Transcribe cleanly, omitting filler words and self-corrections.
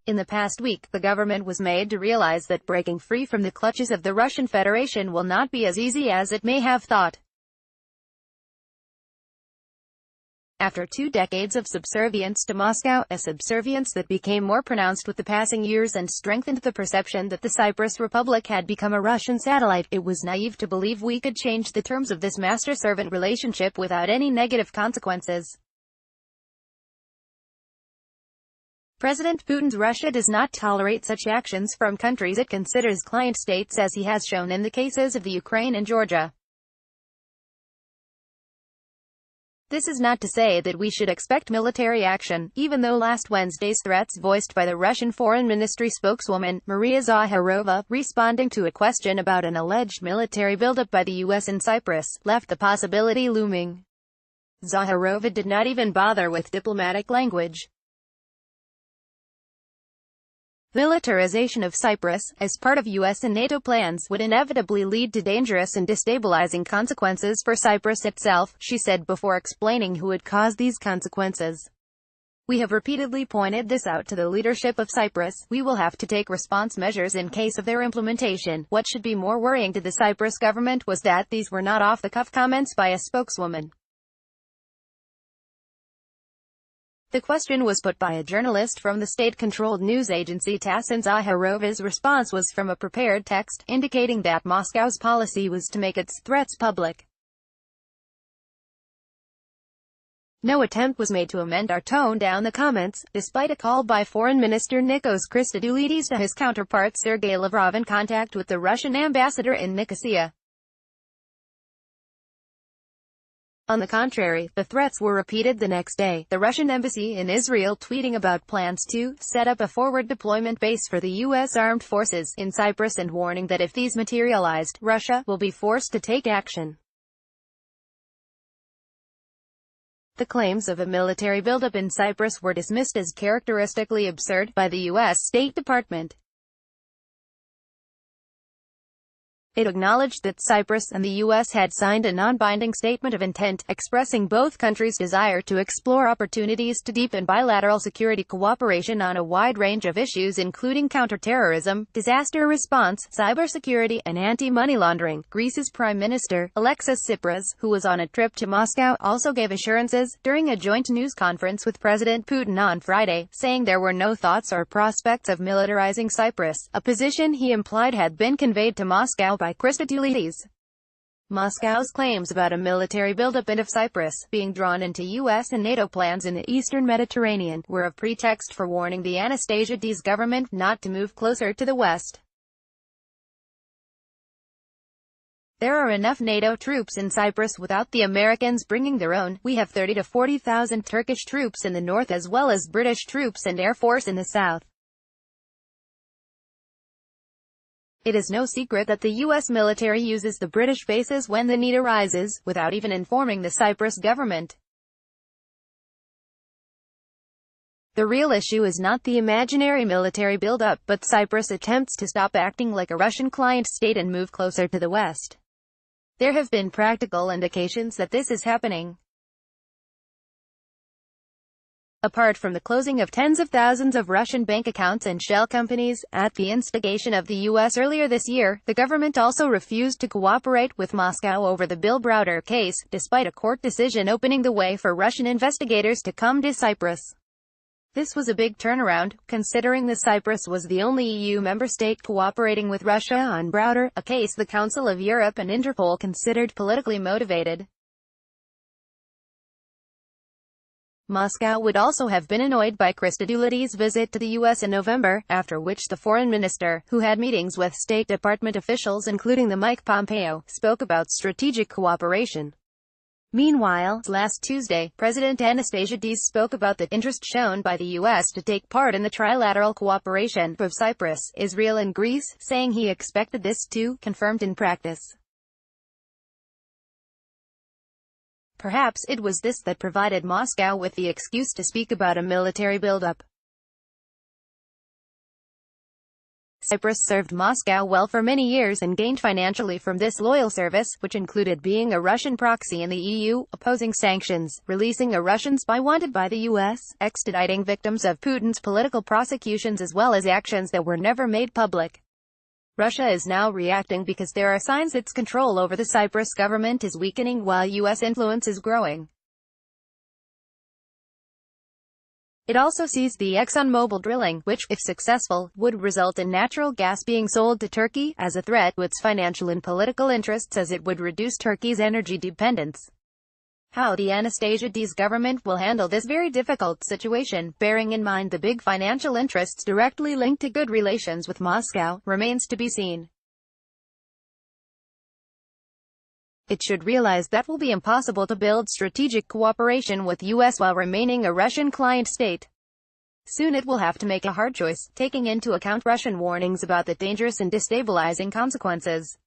In the past week, the government was made to realize that breaking free from the clutches of the Russian Federation will not be as easy as it may have thought. After 2 decades of subservience to Moscow, a subservience that became more pronounced with the passing years and strengthened the perception that the Cyprus Republic had become a Russian satellite, it was naive to believe we could change the terms of this master-servant relationship without any negative consequences. President Putin's Russia does not tolerate such actions from countries it considers client states, as he has shown in the cases of the Ukraine and Georgia. This is not to say that we should expect military action, even though last Wednesday's threats voiced by the Russian Foreign Ministry spokeswoman, Maria Zakharova, responding to a question about an alleged military buildup by the U.S. in Cyprus, left the possibility looming. Zakharova did not even bother with diplomatic language. Militarization of Cyprus, as part of U.S. and NATO plans, would inevitably lead to dangerous and destabilizing consequences for Cyprus itself, she said before explaining who would cause these consequences. We have repeatedly pointed this out to the leadership of Cyprus. We will have to take response measures in case of their implementation. What should be more worrying to the Cyprus government was that these were not off-the-cuff comments by a spokeswoman. The question was put by a journalist from the state-controlled news agency TASS, and Zakharova's response was from a prepared text, indicating that Moscow's policy was to make its threats public. No attempt was made to amend or tone down the comments, despite a call by Foreign Minister Nikos Christodoulides to his counterpart Sergei Lavrov in contact with the Russian ambassador in Nicosia. On the contrary, the threats were repeated the next day, the Russian embassy in Israel tweeting about plans to set up a forward deployment base for the U.S. armed forces in Cyprus and warning that if these materialized, Russia will be forced to take action. The claims of a military buildup in Cyprus were dismissed as characteristically absurd by the U.S. State Department. It acknowledged that Cyprus and the U.S. had signed a non-binding statement of intent, expressing both countries' desire to explore opportunities to deepen bilateral security cooperation on a wide range of issues including counterterrorism, disaster response, cybersecurity, and anti-money laundering. Greece's Prime Minister, Alexis Tsipras, who was on a trip to Moscow, also gave assurances during a joint news conference with President Putin on Friday, saying there were no thoughts or prospects of militarizing Cyprus, a position he implied had been conveyed to Moscow by Christodoulides. Moscow's claims about a military buildup of Cyprus, being drawn into U.S. and NATO plans in the eastern Mediterranean, were a pretext for warning the Anastasiades government not to move closer to the West. There are enough NATO troops in Cyprus without the Americans bringing their own. We have 30 to 40,000 Turkish troops in the north as well as British troops and Air Force in the south. It is no secret that the U.S. military uses the British bases when the need arises, without even informing the Cyprus government. The real issue is not the imaginary military buildup, but Cyprus' attempts to stop acting like a Russian client state and move closer to the West. There have been practical indications that this is happening. Apart from the closing of tens of thousands of Russian bank accounts and shell companies, at the instigation of the U.S. earlier this year, the government also refused to cooperate with Moscow over the Bill Browder case, despite a court decision opening the way for Russian investigators to come to Cyprus. This was a big turnaround, considering that Cyprus was the only EU member state cooperating with Russia on Browder, a case the Council of Europe and Interpol considered politically motivated. Moscow would also have been annoyed by Christodoulides' visit to the U.S. in November, after which the foreign minister, who had meetings with State Department officials including the Mike Pompeo, spoke about strategic cooperation. Meanwhile, last Tuesday, President Anastasiades spoke about the interest shown by the U.S. to take part in the trilateral cooperation of Cyprus, Israel and Greece, saying he expected this to confirmed in practice. Perhaps it was this that provided Moscow with the excuse to speak about a military buildup. Cyprus served Moscow well for many years and gained financially from this loyal service, which included being a Russian proxy in the EU, opposing sanctions, releasing a Russian spy wanted by the US, extraditing victims of Putin's political prosecutions as well as actions that were never made public. Russia is now reacting because there are signs its control over the Cyprus government is weakening while US influence is growing. It also sees the ExxonMobil drilling, which, if successful, would result in natural gas being sold to Turkey, as a threat to its financial and political interests, as it would reduce Turkey's energy dependence. How the Anastasiades government will handle this very difficult situation, bearing in mind the big financial interests directly linked to good relations with Moscow, remains to be seen. It should realize that will be impossible to build strategic cooperation with US while remaining a Russian client state. Soon it will have to make a hard choice, taking into account Russian warnings about the dangerous and destabilizing consequences.